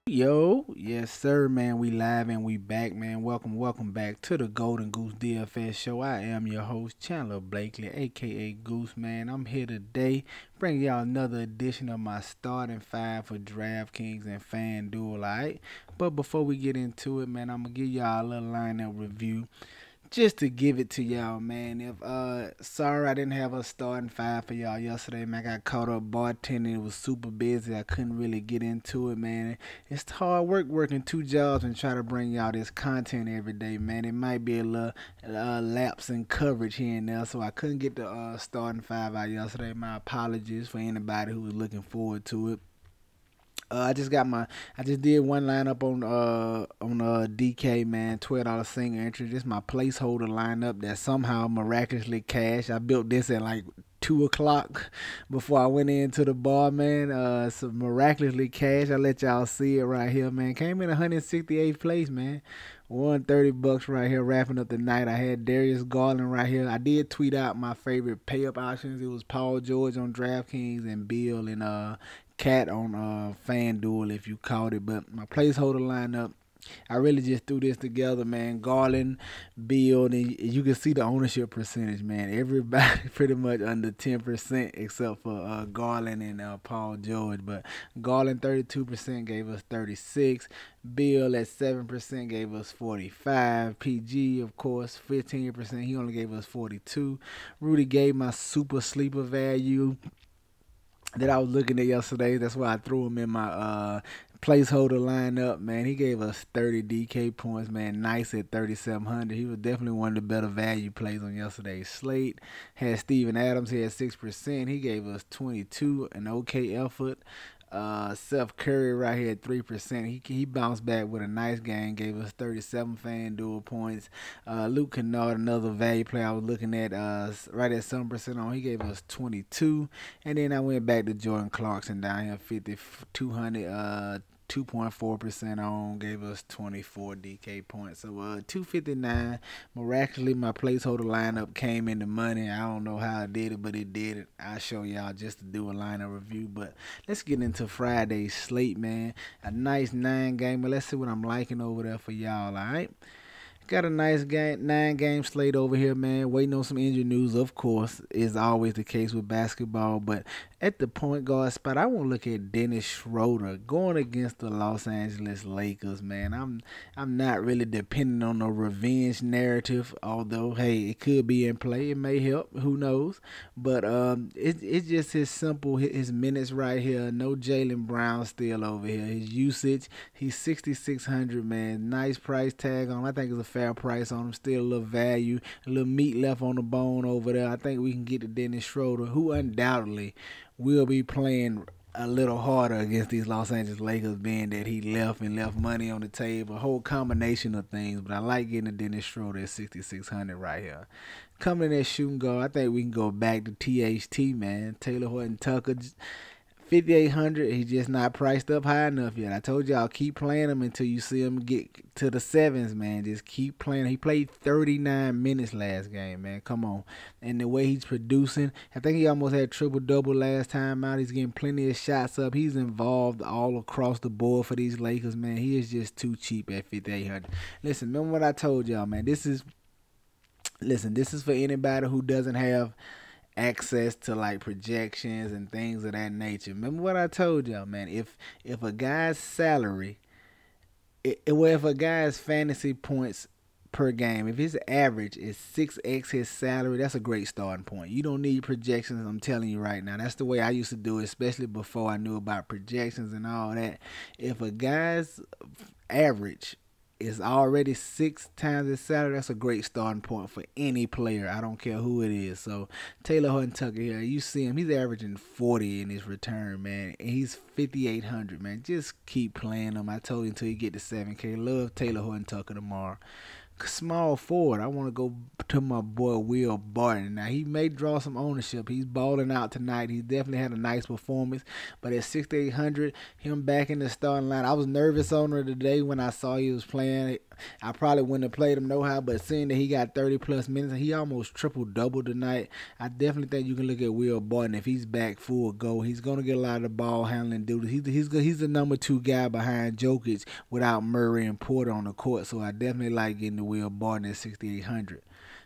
Yo, yes sir, man. We live and we back, man. Welcome back to the Golden Goose DFS show. I am your host, Chandler Blakely, aka Goose, man. I'm here today, bringing y'all another edition of my starting five for DraftKings and FanDuel. Alright, but before we get into it, man, I'm gonna give y'all a little lineup review just to give it to y'all, man. If sorry I didn't have a starting five for y'all yesterday, man. I got caught up bartending. It was super busy. I couldn't really get into it, man. It's hard work working two jobs and try to bring y'all this content every day, man. It might be a little lapse in coverage here and there, so I couldn't get the starting five out yesterday. My apologies for anybody who was looking forward to it. I just did one lineup on DK, man, $12 single entry. This is my placeholder lineup that somehow miraculously cashed. I built this at like 2 o'clock before I went into the bar, man. So miraculously cashed. I let y'all see it right here, man. Came in 168th place, man. Won $30 right here, wrapping up the night. I had Darius Garland right here. I did tweet out my favorite pay up options. It was Paul George on DraftKings and Bill and Cat on FanDuel if you caught it. But my placeholder lineup, I really just threw this together, man. Garland, Bill, and you can see the ownership percentage, man. Everybody pretty much under 10% except for Garland and Paul George. But Garland 32% gave us 36. Bill at 7% gave us 45. PG, of course, 15%. He only gave us 42. Rudy gave my super sleeper value that I was looking at yesterday. That's why I threw him in my placeholder lineup, man. He gave us 30 DK points, man. Nice at 3,700. He was definitely one of the better value plays on yesterday's slate. Had Steven Adams here at 6%. He gave us 22, an okay effort. Seth Curry right here at 3%. He bounced back with a nice game, gave us 37 FanDuel points. Luke Kennard, another value player I was looking at, right at 7% on. He gave us 22. And then I went back to Jordan Clarkson down here, 5,200. 2.4% on, gave us 24 DK points. So 259. Miraculously, my placeholder lineup came into money. I don't know how I did it, but it did it. I'll show y'all just to do a lineup review. But let's get into Friday's slate, man. A nice 9 gamer. Let's see what I'm liking over there for y'all, alright? Got a nice game, 9 game slate over here, man. Waiting on some injury news, of course, is always the case with basketball. But at the point guard spot, I want to look at Dennis Schroeder going against the Los Angeles Lakers, man. I'm not really depending on a revenge narrative, although hey, it could be in play. It may help. Who knows? But it's just his simple his minutes right here. No Jalen Brown still over here. His usage, he's 6,600, man. Nice price tag on him. I think it's a fair price on him. Still a little value, a little meat left on the bone over there. I think we can get to Dennis Schroeder, who undoubtedly will be playing a little harder against these Los Angeles Lakers, being that he left and left money on the table. A whole combination of things, but I like getting a Dennis Schroeder at 6,600 right here. Coming in at shooting guard, I think we can go back to THT, man. Taylor Horton Tucker, 5,800. He's just not priced up high enough yet. I told y'all keep playing him until you see him get to the sevens, man. Just keep playing. He played 39 minutes last game, man. Come on. And the way he's producing, I think he almost had triple double last time out. He's getting plenty of shots up. He's involved all across the board for these Lakers, man. He is just too cheap at 5,800. Listen, remember what I told y'all, man. This is for anybody who doesn't have access to like projections and things of that nature. Remember what I told y'all, man. If a guy's salary, if a guy's fantasy points per game, if his average is 6x his salary, that's a great starting point. You don't need projections. I'm telling you right now. That's the way I used to do it, especially before I knew about projections and all that. If a guy's average is already 6 times his salary, that's a great starting point for any player. I don't care who it is. So Taylor Horton Tucker here, you see him, he's averaging 40 in his return, man. And he's 5,800, man. Just keep playing him. I told you until you get to 7K. Love Taylor Horton Tucker tomorrow. Small forward, I want to go to my boy Will Barton. Now he may draw some ownership. He's balling out tonight. He definitely had a nice performance. But at 6,800, him back in the starting line. I was nervous on her today when I saw he was playing. I probably wouldn't have played him no how, but seeing that he got 30 plus minutes and he almost triple double tonight, I definitely think you can look at Will Barton. If he's back full go, he's gonna get a lot of the ball handling duties. He's the number two guy behind Jokic without Murray and Porter on the court. So I definitely like getting the Will Barton at 6,800.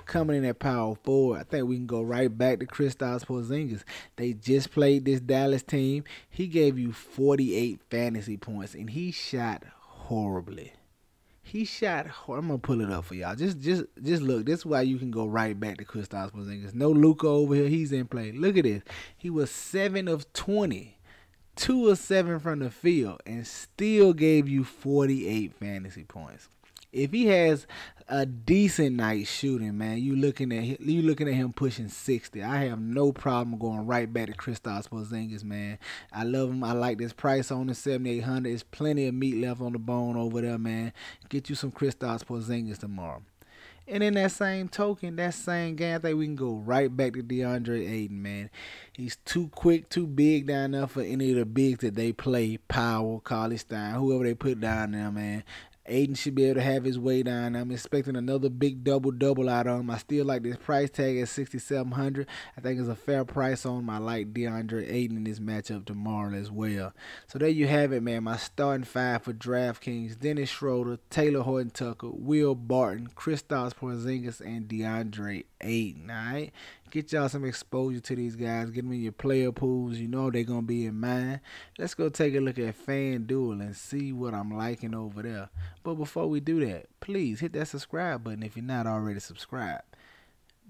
Coming in at power forward, I think we can go right back to Kristaps Porzingis. They just played this Dallas team. He gave you 48 fantasy points, and he shot horribly. I'm gonna pull it up for y'all. Just look. This is why you can go right back to Kristaps Porzingis. No Luka over here. He's in play. Look at this. He was 7 of 20, 2 of 7 from the field, and still gave you 48 fantasy points. If he has a decent night shooting, man, you looking at him pushing 60. I have no problem going right back to Kristaps Porzingis, man. I love him. I like this price on the 7,800. There's plenty of meat left on the bone over there, man. Get you some Kristaps Porzingis tomorrow. And in that same token, that same game, I think we can go right back to DeAndre Ayton, man. He's too quick, too big down there for any of the bigs that they play. Powell, Carly Stein, whoever they put down there, man. Aiden should be able to have his way down. I'm expecting another big double out of him. I still like this price tag at 6,700. I think it's a fair price on him. I like DeAndre Aiden in this matchup tomorrow as well. So there you have it, man. My starting five for DraftKings: Dennis Schroeder, Taylor Horton Tucker, Will Barton, Kristaps Porzingis, and DeAndre Ayton. All right, get y'all some exposure to these guys. Get them in your player pools. You know they're gonna be in mine. Let's go take a look at FanDuel and see what I'm liking over there. But before we do that, please hit that subscribe button if you're not already subscribed.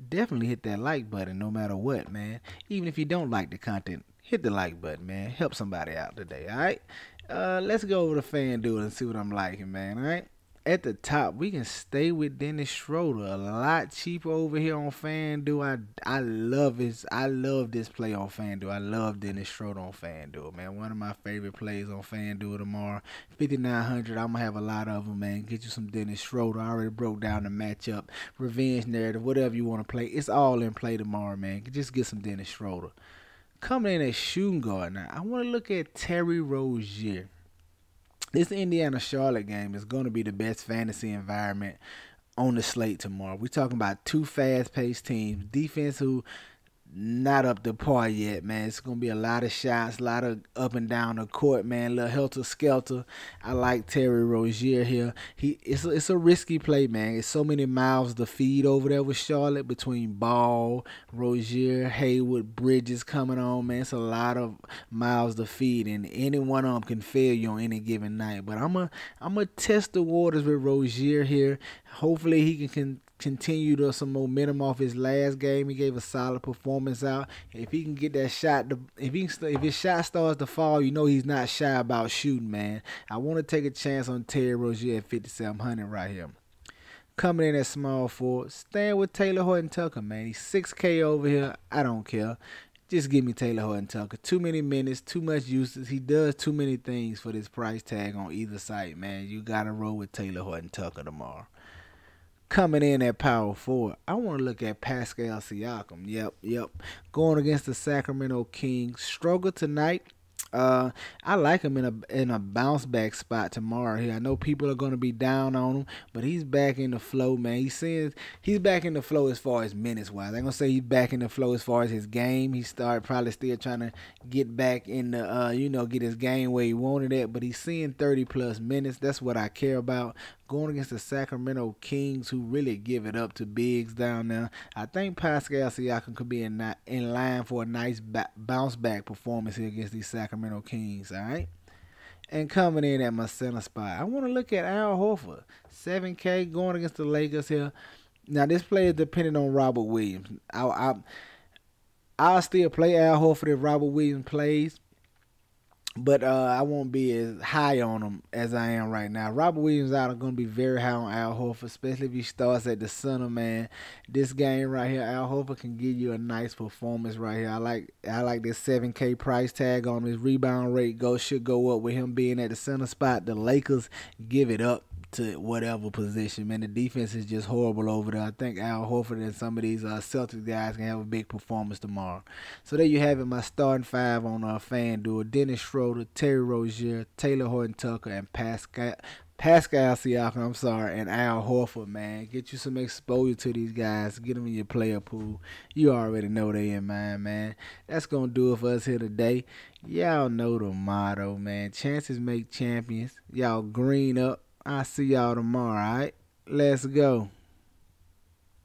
Definitely hit that like button no matter what, man. Even if you don't like the content, hit the like button, man. Help somebody out today, all right? Let's go over to FanDuel and see what I'm liking, man, all right? At the top, we can stay with Dennis Schroeder. A lot cheaper over here on FanDuel. I love this play on FanDuel. I love Dennis Schroeder on FanDuel, man. One of my favorite plays on FanDuel tomorrow. 5,900. I'm gonna have a lot of them, man. Get you some Dennis Schroeder. I already broke down the matchup, revenge narrative, whatever you want to play. It's all in play tomorrow, man. Just get some Dennis Schroeder. Coming in at shooting guard now, I want to look at Terry Rozier. This Indiana-Charlotte game is going to be the best fantasy environment on the slate tomorrow. We're talking about two fast-paced teams. Defense who not up to par yet, man. It's going to be a lot of shots, a lot of up and down the court, man. A little helter-skelter. I like Terry Rozier here. It's a risky play, man. It's so many mouths to feed over there with Charlotte between Ball, Rozier, Hayward, Bridges coming on, man. It's a lot of mouths to feed, and any one of them can fail you on any given night. But I'm gonna test the waters with Rozier here. Hopefully he can continue to some momentum off his last game. He gave a solid performance out. If he can get that shot, if his shot starts to fall, you know he's not shy about shooting, man. I want to take a chance on Terry Rozier at 5,700 right here. Coming in at small forward, staying with Taylor Horton Tucker, man. He's 6K over here. I don't care. Just give me Taylor Horton Tucker. Too many minutes, too much usage. He does too many things for this price tag on either site, man. You got to roll with Taylor Horton Tucker tomorrow. Coming in at power forward, I want to look at Pascal Siakam. Yep. Going against the Sacramento Kings. Struggle tonight. I like him in a bounce back spot tomorrow here. I know people are going to be down on him, but he's back in the flow, man. He's back in the flow as far as minutes wise. I'm gonna say he's back in the flow as far as his game. He started probably still trying to get back in the get his game where he wanted it, but he's seeing 30 plus minutes. That's what I care about. Going against the Sacramento Kings, who really give it up to bigs down there. I think Pascal Siakam could be in line for a nice bounce back performance here against these Sacramento Kings, all right? And coming in at my center spot, I want to look at Al Horford. 7K going against the Lakers here. Now, this play is dependent on Robert Williams. I'll still play Al Horford if Robert Williams plays. But I won't be as high on him as I am right now. Robert Williams out are going to be very high on Al Horford, especially if he starts at the center, man. This game right here, Al Horford can give you a nice performance right here. I like this 7K price tag on his rebound rate should go up with him being at the center spot. The Lakers give it up to whatever position, man. The defense is just horrible over there. I think Al Horford and some of these Celtics guys can have a big performance tomorrow. So there you have it, my starting five on FanDuel: Dennis Schroeder, Terry Rozier, Taylor Horton Tucker, and Pascal Siakam, I'm sorry, and Al Horford, man. Get you some exposure to these guys. Get them in your player pool. You already know they in mine, man. That's going to do it for us here today. Y'all know the motto, man. Chances make champions. Y'all green up. I'll see y'all tomorrow, all right? Let's go.